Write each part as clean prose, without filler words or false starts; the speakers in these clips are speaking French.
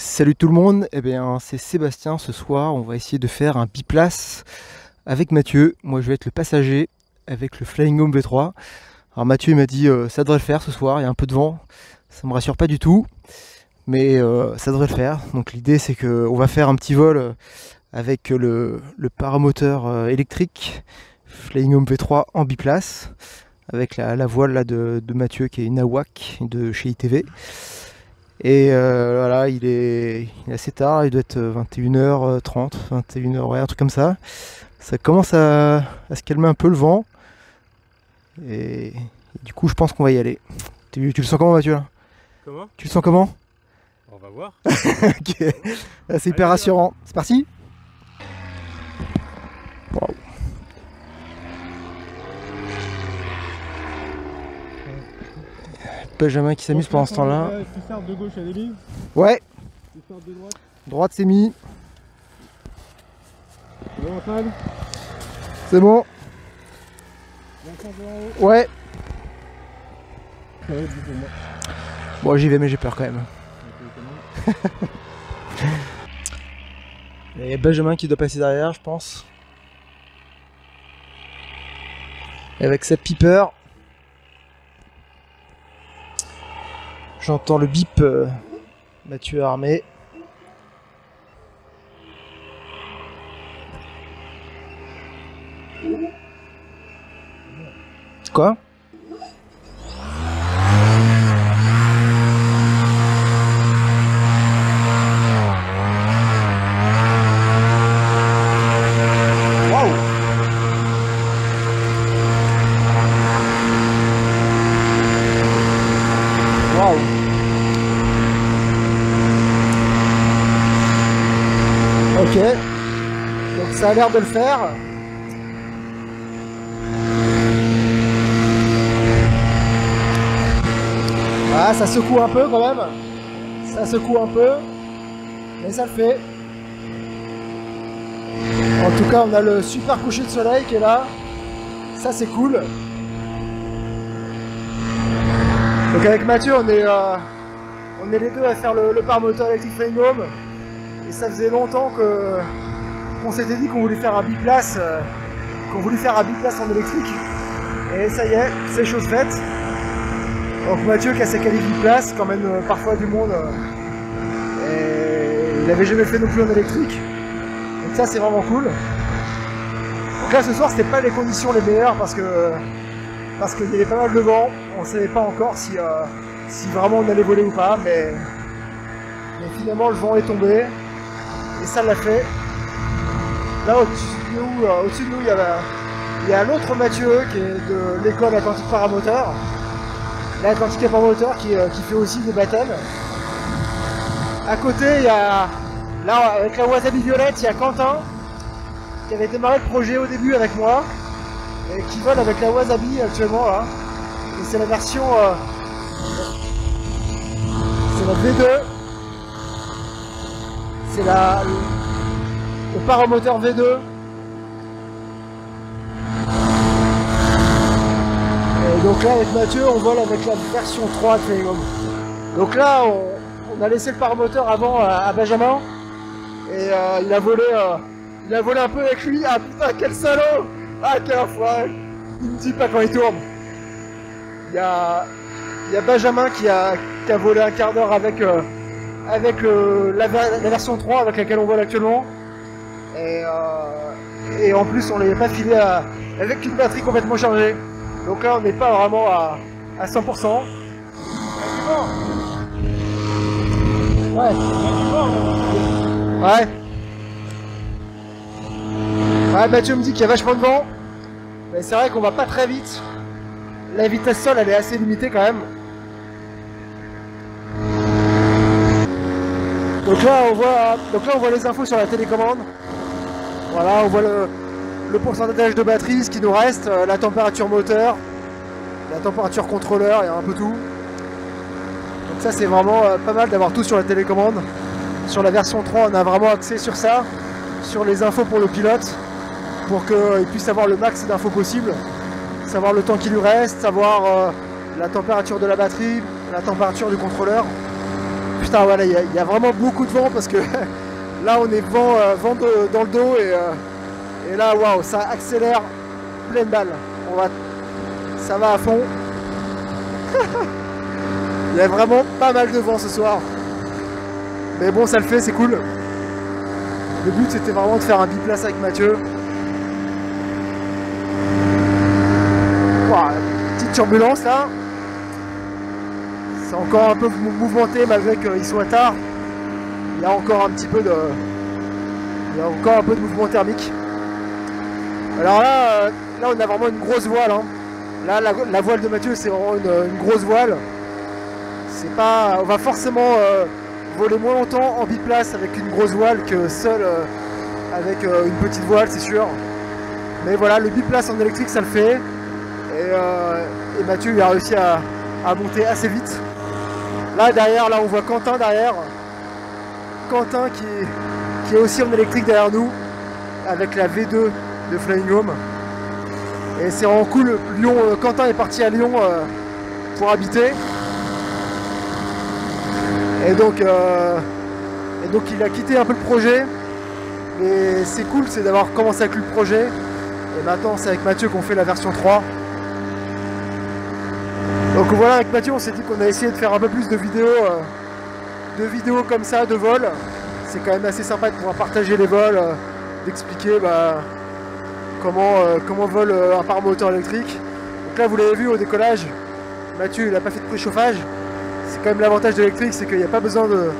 Salut tout le monde, c'est Sébastien. Ce soir on va essayer de faire un biplace avec Mathieu. Moi je vais être le passager avec le Flying Home V3. Alors Mathieu il m'a dit ça devrait le faire ce soir, il y a un peu de vent, ça me rassure pas du tout, mais ça devrait le faire. Donc l'idée c'est qu'on va faire un petit vol avec le paramoteur électrique Flying Home V3 en biplace, avec la voile là de Mathieu qui est une AWAC de chez ITV. Et voilà, il est assez tard, il doit être 21h30, 21h, ouais, un truc comme ça. Ça commence à se calmer un peu le vent. Et du coup, je pense qu'on va y aller. Tu le sens comment, Mathieu là? Comment? Tu le sens comment? On va voir. Ok. Là, c'est hyper rassurant. C'est parti? Wow. Benjamin qui s'amuse pendant ce temps-là. Tu sors de gauche à débit. Ouais. Tu sors de droite. Droite, c'est mis. C'est bon, Antoine? C'est bon. Ouais. Ça va être pour moi. Bon, j'y vais, mais j'ai peur quand même. Il y a Benjamin qui doit passer derrière, je pense. Et avec cette piper. J'entends le bip. Mathieu armé. Quoi? Waouh! Waouh! Ok, donc ça a l'air de le faire. Ah, ça secoue un peu quand même. Ça secoue un peu, mais ça le fait. En tout cas, on a le super coucher de soleil qui est là. Ça, c'est cool. Donc avec Mathieu, on est les deux à faire le paramoteur électrique Flying Home. Et ça faisait longtemps qu'on s'était dit qu'on voulait faire un biplace, en électrique. Et ça y est, c'est chose faite. Donc Mathieu qui a ses qualifs biplace, quand même parfois du monde. Et il n'avait jamais fait non plus en électrique. Donc ça c'est vraiment cool. Donc là ce soir c'était pas les conditions les meilleures parce qu'il y avait pas mal de vent. On savait pas encore si vraiment on allait voler ou pas, mais finalement le vent est tombé. Et ça l'a fait. Là au-dessus de nous, il y a l'autre Mathieu qui est de l'école Atlantique Paramoteur. L'Atlantique Paramoteur qui fait aussi des baptêmes. À côté, il y a, là avec la Wasabi Violette, il y a Quentin qui avait démarré le projet au début avec moi et qui vole avec la Wasabi actuellement là. Et c'est la version c'est la V2. C'est le paramoteur V2. Et donc là avec Mathieu on vole avec la version 3 de Flying Home. Donc là on a laissé le paramoteur avant à Benjamin et il a volé un peu avec lui. Ah putain quel salaud! Ah quel enfoiré! Il me dit pas quand il tourne. Il y a Benjamin qui a volé un quart d'heure avec la version 3 avec laquelle on vole actuellement. Et en plus on l'avait pas filé avec une batterie complètement chargée. Donc là on n'est pas vraiment à 100%. Ouais. Ouais. Ouais, Mathieu me dit qu'il y a vachement de vent. Mais c'est vrai qu'on va pas très vite. La vitesse sol elle est assez limitée quand même. Donc là on voit les infos sur la télécommande. Voilà, on voit le pourcentage de batterie, ce qui nous reste, la température moteur, la température contrôleur, il y a un peu tout. Donc ça c'est vraiment pas mal d'avoir tout sur la télécommande. Sur la version 3 on a vraiment accès sur ça, sur les infos pour le pilote, pour qu'il puisse avoir le max d'infos possible, savoir le temps qui lui reste, savoir la température de la batterie, la température du contrôleur. putain, voilà, il y a vraiment beaucoup de vent parce que là on est vent, dans le dos et là, waouh, ça accélère pleine balle. Ça va à fond. Il y a vraiment pas mal de vent ce soir. Mais bon, ça le fait, c'est cool. Le but c'était vraiment de faire un biplace avec Mathieu. Wow, petite turbulence là. C'est encore un peu mouvementé malgré qu'il soit tard. Il y a encore un petit peu de. Il y a encore un peu de mouvement thermique. Alors là, on a vraiment une grosse voile. Hein. Là, la voile de Mathieu, c'est vraiment une grosse voile. C'est pas. On va forcément voler moins longtemps en biplace avec une grosse voile que seul avec une petite voile, c'est sûr. Mais voilà, le biplace en électrique, ça le fait. Et Mathieu, il a réussi à monter assez vite. Là, derrière, là, on voit Quentin derrière. Quentin qui est aussi en électrique derrière nous, avec la V2 de Flying Home. Et c'est vraiment cool. Lyon, Quentin est parti à Lyon pour habiter. Et donc il a quitté un peu le projet. Et c'est cool, c'est d'avoir commencé avec le projet. Et maintenant c'est avec Mathieu qu'on fait la version 3. Donc voilà, avec Mathieu on s'est dit qu'on a essayé de faire un peu plus de vidéos comme ça, de vol. C'est quand même assez sympa de pouvoir partager les vols, d'expliquer comment vole un paramoteur électrique. Donc là vous l'avez vu au décollage, Mathieu il n'a pas fait de préchauffage. C'est quand même l'avantage de l'électrique, c'est qu'il n'y a pas besoin de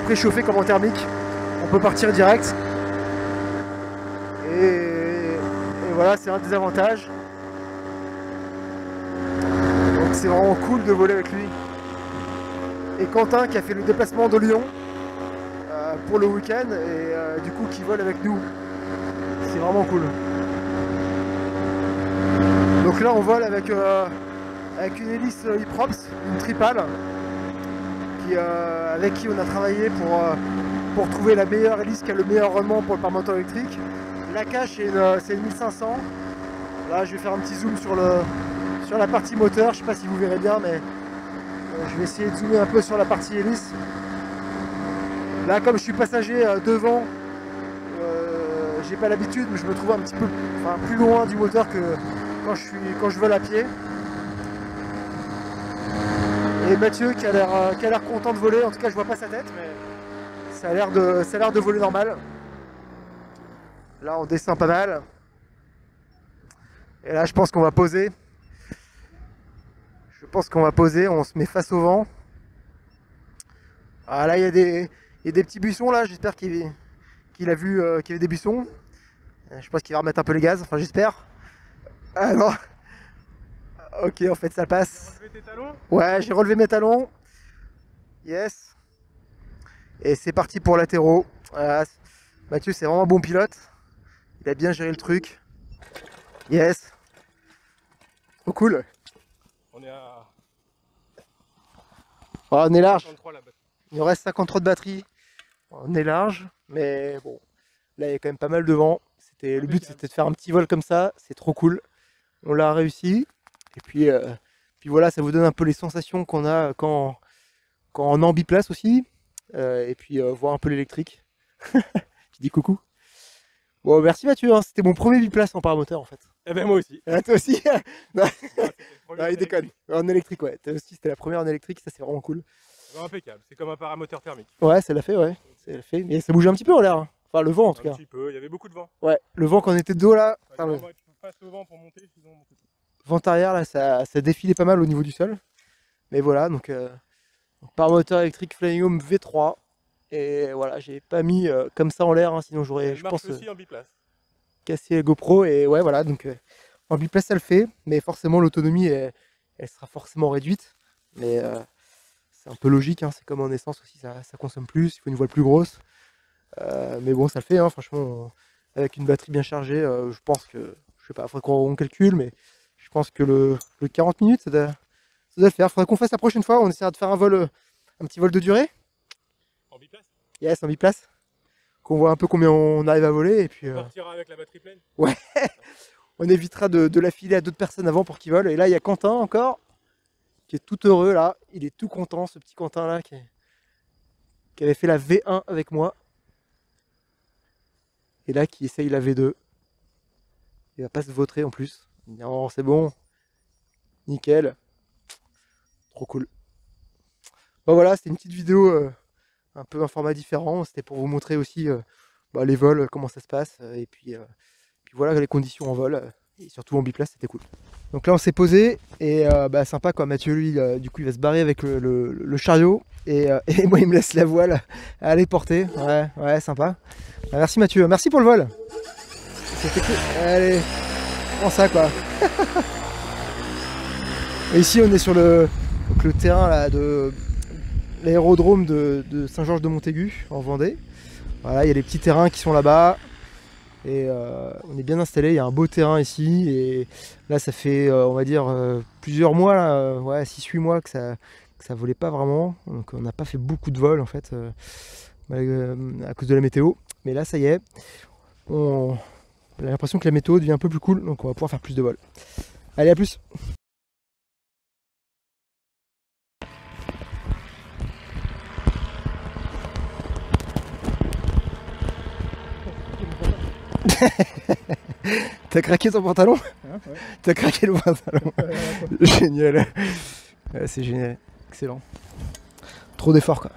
préchauffer comme en thermique. On peut partir direct. Et voilà, c'est un des avantages. Donc c'est vraiment cool de voler avec lui. Et Quentin qui a fait le déplacement de Lyon pour le week-end et du coup qui vole avec nous. C'est vraiment cool. Donc là on vole avec une hélice Hyprops, une tripale, avec qui on a travaillé pour trouver la meilleure hélice qui a le meilleur rendement pour le paramoteur électrique. La cache c'est une 1500. Là je vais faire un petit zoom sur la partie moteur, je sais pas si vous verrez bien mais je vais essayer de zoomer un peu sur la partie hélice. Là comme je suis passager devant, j'ai pas l'habitude mais je me trouve un petit peu plus loin du moteur que quand je vole à pied. Et Mathieu qui a l'air content de voler, en tout cas je vois pas sa tête mais ça a l'air de voler normal. Là on descend pas mal. Et là je pense qu'on va poser. On se met face au vent. Ah là il y a des petits buissons là, j'espère qu'il a vu qu'il y avait des buissons. Je pense qu'il va remettre un peu les gaz, enfin j'espère. Ah non. Ok, en fait ça passe. T'as relevé tes talons ? Ouais, j'ai relevé mes talons. Yes. Et c'est parti pour latéraux. Voilà. Mathieu c'est vraiment un bon pilote. Il a bien géré le truc. Yes. Trop cool. On est à Oh, on est large. 53 là-bas. Il nous reste 53 de batterie. On est large, mais bon, là il y a quand même pas mal de vent. Le but c'était de faire un petit vol comme ça, c'est trop cool. On l'a réussi. Et puis voilà, ça vous donne un peu les sensations qu'on a quand on est en biplace aussi. Et puis voir un peu l'électrique. Tu dis coucou. Bon, merci Mathieu, hein. C'était mon premier biplace en paramoteur en fait. Eh ben moi aussi. Ah, toi aussi. Non, Non, non, il déconne. En électrique, ouais. Toi aussi, c'était la première en électrique, ça c'est vraiment cool. Impeccable, c'est comme un paramoteur thermique. Ouais, ça l'a fait, ouais. Ça l'a fait. Mais ça bougeait un petit peu en l'air. Hein. Enfin, le vent en tout cas. Un petit peu, il y avait beaucoup de vent. Ouais, le vent quand on était de dos là. Enfin, le Tu passes au vent pour monter, sinon beaucoup de vent arrière là, ça défilait pas mal au niveau du sol. Mais voilà, donc paramoteur électrique Flying Home V3. Et voilà, j'ai pas mis comme ça en l'air, hein, sinon j'aurais, je pense, aussi en biplace. cassé la GoPro. Et ouais, voilà, donc en biplace ça le fait. Mais forcément, l'autonomie, elle sera forcément réduite. Mais c'est un peu logique, hein, c'est comme en essence aussi, ça consomme plus, il faut une voile plus grosse. Mais bon, ça le fait, hein, franchement, avec une batterie bien chargée, je pense que, je sais pas, il faudrait qu'on calcule, mais je pense que le 40 minutes, ça doit le faire. Il faudrait qu'on fasse la prochaine fois, on essaiera de faire un petit vol de durée. En biplace ? Yes, en biplace. Qu'on voit un peu combien on arrive à voler, et puis On partira avec la batterie pleine. ouais, on évitera de la filer à d'autres personnes avant pour qu'ils volent. Et là, il y a Quentin encore, qui est tout heureux là, il est tout content, ce petit Quentin là qui avait fait la V1 avec moi. Et là qui essaye la V2. Il va pas se vautrer en plus. Il dit oh, c'est bon, nickel, trop cool. Bon voilà, c'était une petite vidéo un peu un format différent, c'était pour vous montrer aussi les vols, comment ça se passe, et puis voilà les conditions en vol, et surtout en biplace, c'était cool. Donc là on s'est posé, et sympa quoi, Mathieu lui, du coup il va se barrer avec le chariot, et moi il me laisse la voile à aller porter, ouais sympa. Merci Mathieu, merci pour le vol. C'était cool, allez, prends ça quoi. Et ici on est sur le terrain là de l'aérodrome de Saint-Georges-de-Montaigu en Vendée. Voilà, il y a les petits terrains qui sont là-bas. Et on est bien installé, il y a un beau terrain ici. Et là ça fait on va dire plusieurs mois, là, 6-8 mois que ça volait pas vraiment. Donc on n'a pas fait beaucoup de vols en fait à cause de la météo. Mais là ça y est, on a l'impression que la météo devient un peu plus cool, donc on va pouvoir faire plus de vols. Allez, à plus. T'as craqué ton pantalon? Hein, ouais. T'as craqué le pantalon? Génial. Ouais, c'est génial. Excellent. Trop d'efforts quoi.